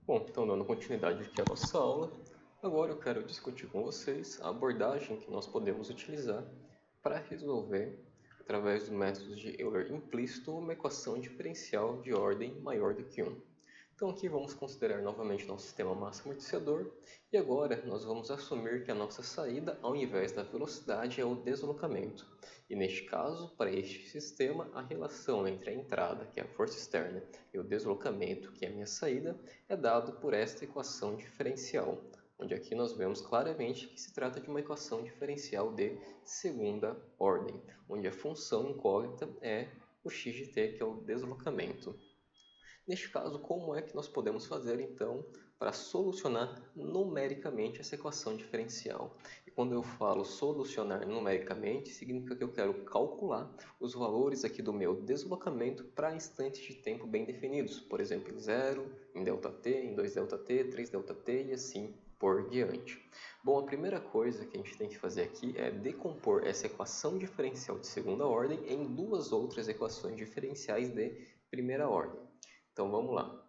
Bom, então dando continuidade aqui à nossa aula, agora eu quero discutir com vocês a abordagem que nós podemos utilizar para resolver, através do método de Euler implícito, uma equação diferencial de ordem maior do que 1. Então aqui vamos considerar novamente nosso sistema massa-amortecedor e agora nós vamos assumir que a nossa saída, ao invés da velocidade, é o deslocamento. E neste caso, para este sistema, a relação entre a entrada, que é a força externa, e o deslocamento, que é a minha saída, é dado por esta equação diferencial, onde aqui nós vemos claramente que se trata de uma equação diferencial de segunda ordem, onde a função incógnita é o x de t, que é o deslocamento. Neste caso, como é que nós podemos fazer, então, para solucionar numericamente essa equação diferencial? E quando eu falo solucionar numericamente, significa que eu quero calcular os valores aqui do meu deslocamento para instantes de tempo bem definidos. Por exemplo, em 0, em ΔT, em 2ΔT, 3ΔT e assim por diante. Bom, a primeira coisa que a gente tem que fazer aqui é decompor essa equação diferencial de segunda ordem em duas outras equações diferenciais de primeira ordem. Então vamos lá.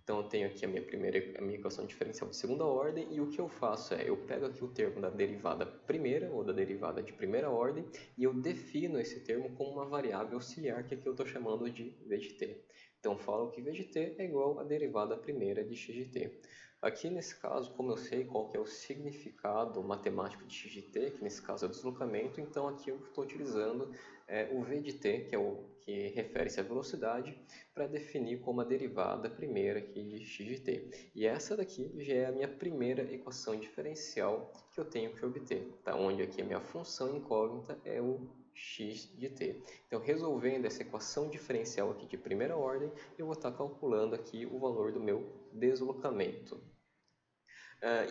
Então eu tenho aqui a minha equação diferencial de segunda ordem e o que eu faço é, eu pego aqui o termo da derivada primeira ou da derivada de primeira ordem e eu defino esse termo como uma variável auxiliar que aqui eu estou chamando de v de t. Então eu falo que v de t é igual à derivada primeira de x de t. Aqui nesse caso, como eu sei qual que é o significado matemático de x de t, que nesse caso é o deslocamento, então aqui eu estou utilizando o v de t, que é o que refere-se à velocidade, para definir como a derivada primeira aqui de x de t. E essa daqui já é a minha primeira equação diferencial que eu tenho que obter, tá? Onde aqui a minha função incógnita é o x de t. Então, resolvendo essa equação diferencial aqui de primeira ordem, eu vou estar calculando aqui o valor do meu deslocamento.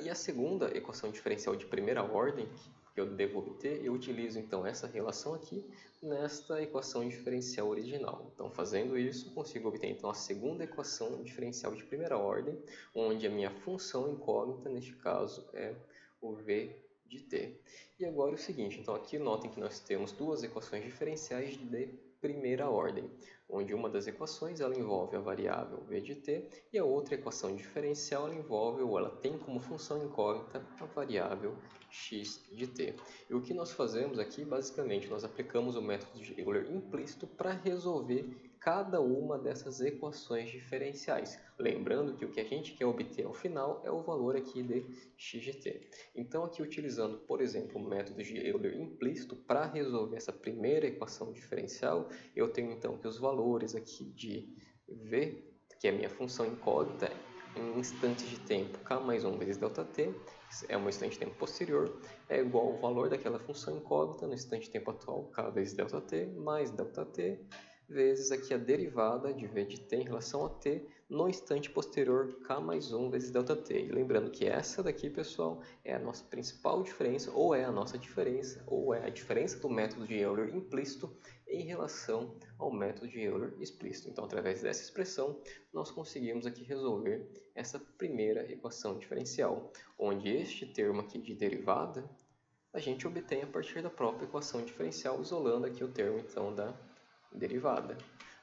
E a segunda equação diferencial de primeira ordem que eu devo obter, eu utilizo então essa relação aqui nesta equação diferencial original. Então, fazendo isso, consigo obter então a segunda equação diferencial de primeira ordem, onde a minha função incógnita, neste caso, é o v de t. E agora é o seguinte, então aqui notem que nós temos duas equações diferenciais de primeira ordem, onde uma das equações ela envolve a variável v de t e a outra equação diferencial ela envolve ou ela tem como função incógnita a variável x de t. E o que nós fazemos aqui, basicamente, nós aplicamos o método de Euler implícito para resolver cada uma dessas equações diferenciais. Lembrando que o que a gente quer obter ao final é o valor aqui de x de t. Então, aqui utilizando, por exemplo, o método de Euler implícito para resolver essa primeira equação diferencial, eu tenho então que os valores aqui de v, que é a minha função incógnita, em instantes de tempo k mais 1 vezes ΔT, é um instante de tempo posterior, é igual ao valor daquela função incógnita no instante de tempo atual, k vezes ΔT, mais ΔT, vezes aqui a derivada de v de t em relação a t no instante posterior, k mais 1 vezes ΔT. E lembrando que essa daqui, pessoal, é a nossa principal diferença, ou é a nossa diferença, ou é a diferença do método de Euler implícito em relação ao método de Euler explícito. Então, através dessa expressão, nós conseguimos aqui resolver essa primeira equação diferencial, onde este termo aqui de derivada, a gente obtém a partir da própria equação diferencial, isolando aqui o termo, então, da derivada.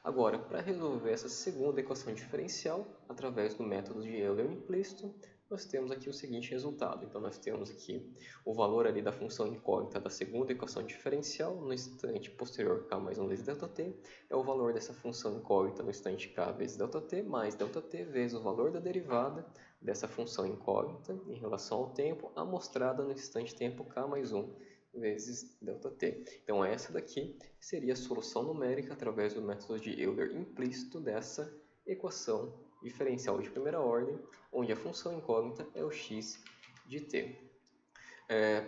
Agora, para resolver essa segunda equação diferencial, através do método de Euler implícito, nós temos aqui o seguinte resultado. Então, nós temos aqui o valor ali da função incógnita da segunda equação diferencial no instante posterior k mais 1 vezes ΔT, é o valor dessa função incógnita no instante k vezes ΔT, mais ΔT vezes o valor da derivada dessa função incógnita em relação ao tempo, amostrada no instante tempo k mais 1 vezes ΔT. Então, essa daqui seria a solução numérica através do método de Euler implícito dessa equação diferencial de primeira ordem, onde a função incógnita é o x de t.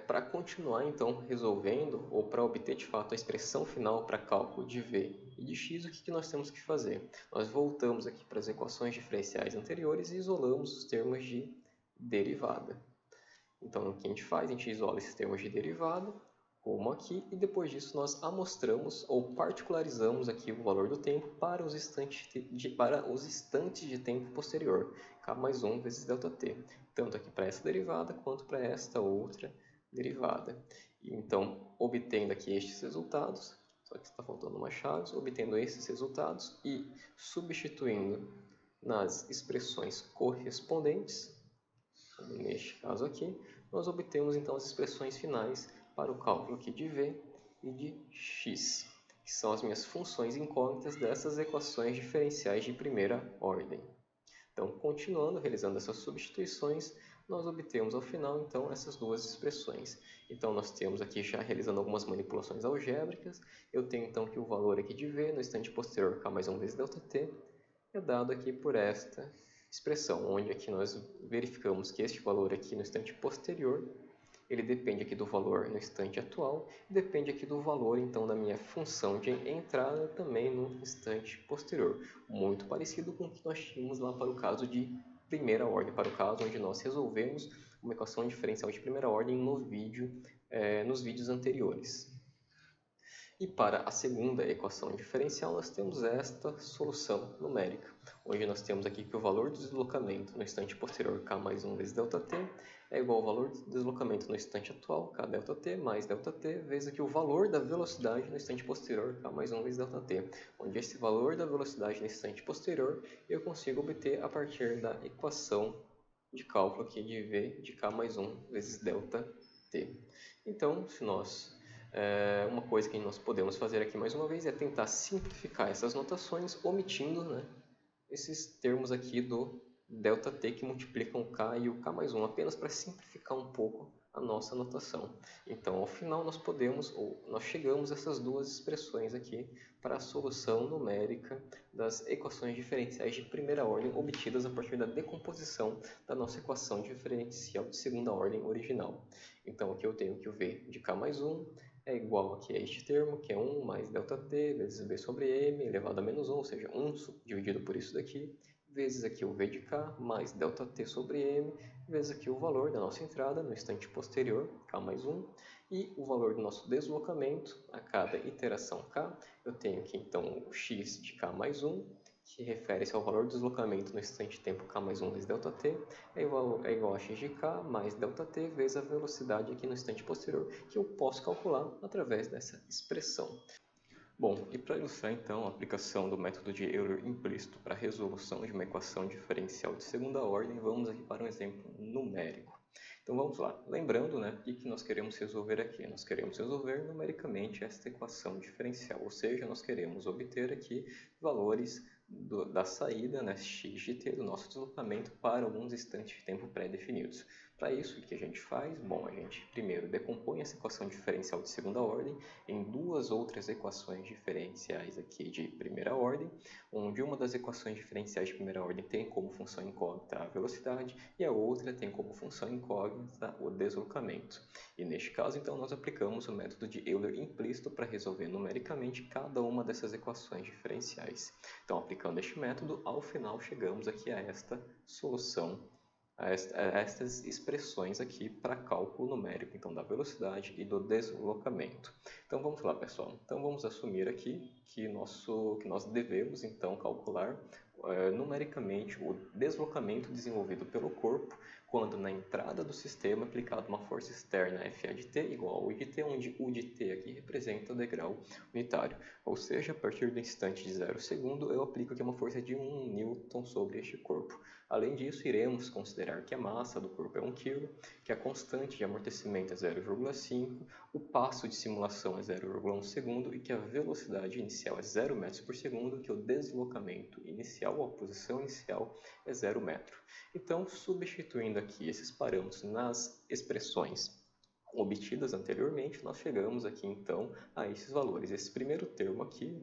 Para continuar, então, resolvendo, ou para obter de fato a expressão final para cálculo de v e de x, o que nós temos que fazer? Nós voltamos aqui para as equações diferenciais anteriores e isolamos os termos de derivada. Então, o que a gente faz? A gente isola esses termos de derivada, como aqui, e depois disso nós amostramos ou particularizamos aqui o valor do tempo para os instantes de tempo posterior, k mais 1 vezes ΔT, tanto aqui para essa derivada quanto para esta outra derivada. E, então, obtendo aqui estes resultados, só que está faltando uma chave, obtendo esses resultados e substituindo nas expressões correspondentes, como neste caso aqui, nós obtemos então as expressões finais para o cálculo aqui de v e de x, que são as minhas funções incógnitas dessas equações diferenciais de primeira ordem. Então, continuando, realizando essas substituições, nós obtemos ao final, então, essas duas expressões. Então, nós temos aqui já realizando algumas manipulações algébricas. Eu tenho, então, que o valor aqui de v no instante posterior k mais 1 vezes ΔT é dado aqui por esta expressão, onde aqui nós verificamos que este valor aqui no instante posterior, ele depende aqui do valor no instante atual, e depende aqui do valor, então, da minha função de entrada também no instante posterior. Muito parecido com o que nós tínhamos lá para o caso de primeira ordem, para o caso onde nós resolvemos uma equação diferencial de primeira ordem no nos vídeos anteriores. E para a segunda equação diferencial, nós temos esta solução numérica, onde nós temos aqui que o valor do deslocamento no instante posterior k mais 1 vezes ΔT é igual ao valor do deslocamento no instante atual, k ΔT mais ΔT, vezes aqui o valor da velocidade no instante posterior, k mais 1 vezes ΔT, onde esse valor da velocidade no instante posterior eu consigo obter a partir da equação de cálculo aqui de v de k mais 1 vezes ΔT. Então, se nós uma coisa que nós podemos fazer aqui mais uma vez é tentar simplificar essas notações, omitindo, né, esses termos aqui do ΔT que multiplicam o k e o k mais 1, apenas para simplificar um pouco a nossa notação. Então, ao final, nós chegamos a essas duas expressões aqui para a solução numérica das equações diferenciais de primeira ordem obtidas a partir da decomposição da nossa equação diferencial de segunda ordem original. Então, aqui eu tenho que o v de k mais 1 é igual aqui a este termo, que é 1 mais ΔT vezes b sobre m elevado a menos 1, ou seja, 1 dividido por isso daqui, vezes aqui o v de k mais ΔT sobre m, vezes aqui o valor da nossa entrada no instante posterior, k mais 1, e o valor do nosso deslocamento a cada iteração k. Eu tenho aqui então o x de k mais 1, que refere-se ao valor do deslocamento no instante tempo k mais 1 vezes ΔT, é igual a x de k mais ΔT vezes a velocidade aqui no instante posterior, que eu posso calcular através dessa expressão. Bom, e para ilustrar então a aplicação do método de Euler implícito para a resolução de uma equação diferencial de segunda ordem, vamos aqui para um exemplo numérico. Então vamos lá, lembrando, né, o que nós queremos resolver aqui? Nós queremos resolver numericamente esta equação diferencial, ou seja, nós queremos obter aqui valores da saída, né, x de t, do nosso deslocamento para alguns instantes de tempo pré-definidos. Para isso, o que a gente faz? Bom, a gente primeiro decompõe essa equação diferencial de segunda ordem em duas outras equações diferenciais aqui de primeira ordem, onde uma das equações diferenciais de primeira ordem tem como função incógnita a velocidade e a outra tem como função incógnita o deslocamento. E neste caso, então, nós aplicamos o método de Euler implícito para resolver numericamente cada uma dessas equações diferenciais. Então, aplicando este método, ao final chegamos aqui a esta solução, a estas expressões aqui para cálculo numérico, então, da velocidade e do deslocamento. Então, vamos lá, pessoal. Então, vamos assumir aqui que nós devemos, então, calcular numericamente o deslocamento desenvolvido pelo corpo quando na entrada do sistema aplicada uma força externa Fa de t igual ao U de t, onde U de t aqui representa o degrau unitário. Ou seja, a partir do instante de 0 segundo, eu aplico aqui uma força de 1 Newton sobre este corpo. Além disso, iremos considerar que a massa do corpo é 1 kg, que a constante de amortecimento é 0,5, o passo de simulação é 0,1 segundo e que a velocidade inicial é 0 metros por segundo, que o deslocamento inicial, ou a posição inicial, é 0 metro. Então, substituindo aqui esses parâmetros nas expressões obtidas anteriormente, nós chegamos aqui então a esses valores. Esse primeiro termo aqui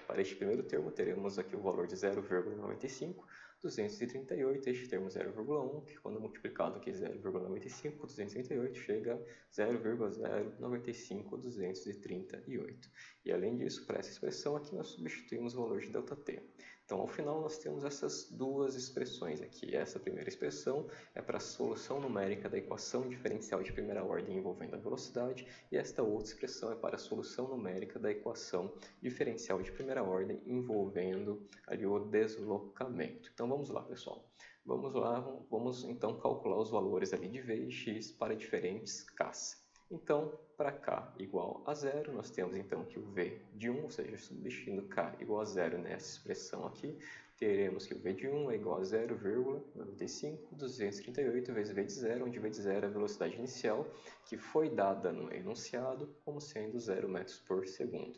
para este primeiro termo teremos aqui o valor de 0,95, 238, este termo 0,1, que quando multiplicado aqui 0,95 com 238 chega a 0,095, 238. E além disso, para essa expressão aqui nós substituímos o valor de ΔT. Então, ao final, nós temos essas duas expressões aqui. Essa primeira expressão é para a solução numérica da equação diferencial de primeira ordem envolvendo a velocidade, e esta outra expressão é para a solução numérica da equação diferencial de primeira ordem envolvendo ali o deslocamento. Então, vamos lá, pessoal. Vamos lá, vamos então calcular os valores ali de v e x para diferentes k's. Então, para k igual a 0, nós temos então que o v de 1, ou seja, substituindo k igual a 0 nessa expressão aqui, teremos que o v de 1 é igual a 0,95 vezes v de 0, onde v de 0 é a velocidade inicial, que foi dada no enunciado como sendo 0 metros por segundo.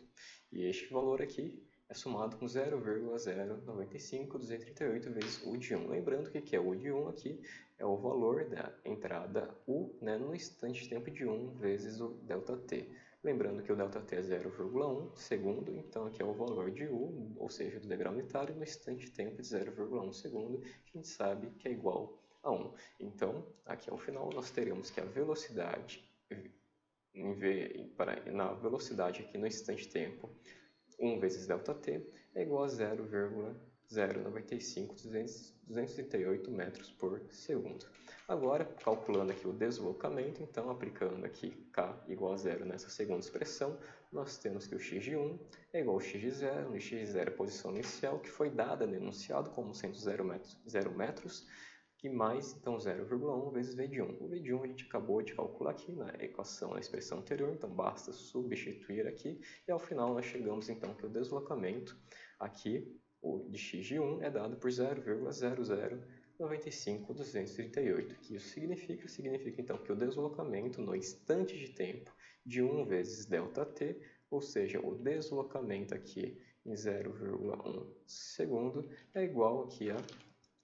E este valor aqui é somado com 0,095238 vezes u de 1. Lembrando que é o u de 1 aqui é o valor da entrada u, né, no instante de tempo de 1 vezes o ΔT. Lembrando que o ΔT é 0,1 segundo, então aqui é o valor de u, ou seja, do degrau unitário, no instante de tempo de 0,1 segundo, que a gente sabe que é igual a 1. Então, aqui ao final, nós teremos que a velocidade, na velocidade aqui no instante de tempo, 1 vezes ΔT é igual a 0,095238 metros por segundo. Agora, calculando aqui o deslocamento, então aplicando aqui K igual a 0 nessa segunda expressão, nós temos que o x de 1 é igual ao x de 0, onde x de 0 é a posição inicial, que foi dada no enunciado como sendo 0 metros, e mais, então, 0,1 vezes v de 1. O v de 1 a gente acabou de calcular aqui na equação, na expressão anterior, então basta substituir aqui, e ao final nós chegamos, então, que o deslocamento aqui, o de x de 1, é dado por 0,0095238. O que isso significa? Significa, então, que o deslocamento no instante de tempo de 1 vezes ΔT, ou seja, o deslocamento aqui em 0,1 segundo, é igual aqui a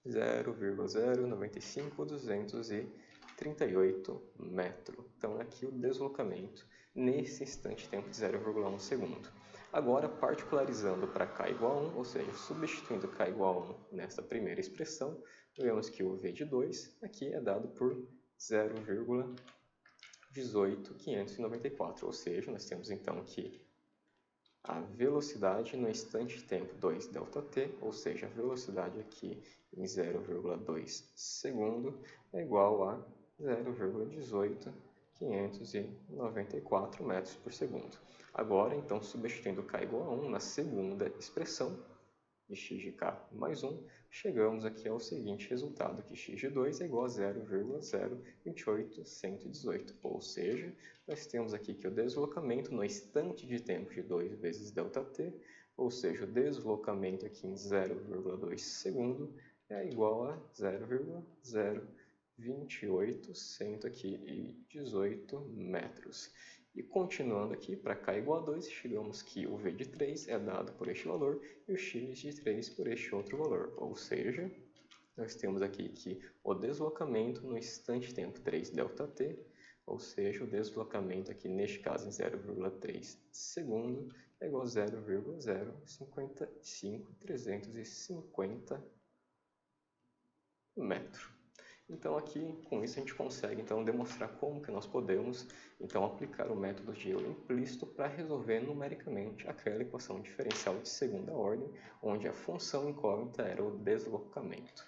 0,095238 metros. Então, aqui o deslocamento nesse instante de tempo de 0,1 segundo. Agora, particularizando para k igual a 1, ou seja, substituindo k igual a 1 nessa primeira expressão, vemos que o v de 2 aqui é dado por 0,18594, ou seja, nós temos então aqui a velocidade no instante de tempo 2 ΔT, ou seja, a velocidade aqui em 0,2 segundo é igual a 0,18594 metros por segundo. Agora, então, substituindo k igual a 1 na segunda expressão, de x de k mais 1, chegamos aqui ao seguinte resultado, que x de 2 é igual a 0,028118, ou seja, nós temos aqui que o deslocamento no instante de tempo de 2 vezes ΔT, ou seja, o deslocamento aqui em 0,2 segundo, é igual a 0,028118 metros. E continuando aqui, para k igual a 2, chegamos que o v de 3 é dado por este valor e o x de 3 por este outro valor. Ou seja, nós temos aqui que o deslocamento no instante de tempo 3 ΔT, ou seja, o deslocamento aqui neste caso em 0,3 segundo, é igual a 0,055350 metros. Então aqui, com isso, a gente consegue então demonstrar como que nós podemos então aplicar o método de Euler implícito para resolver numericamente aquela equação diferencial de segunda ordem, onde a função incógnita era o deslocamento.